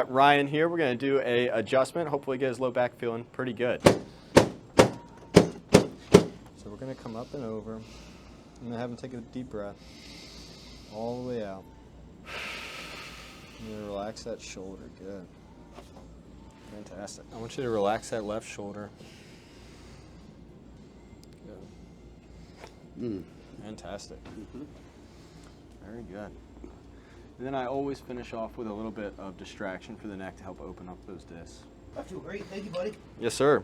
got Ryan here. We're going to do a adjustment. Hopefully get his low back feeling pretty good. So we're going to come up and over. I'm going to have him take a deep breath all the way out. I'm going to relax that shoulder. Good. Fantastic. I want you to relax that left shoulder. Good. Fantastic. Very good. And then I always finish off with a little bit of distraction for the neck to help open up those discs. I feel great. Thank you, buddy. Yes, sir.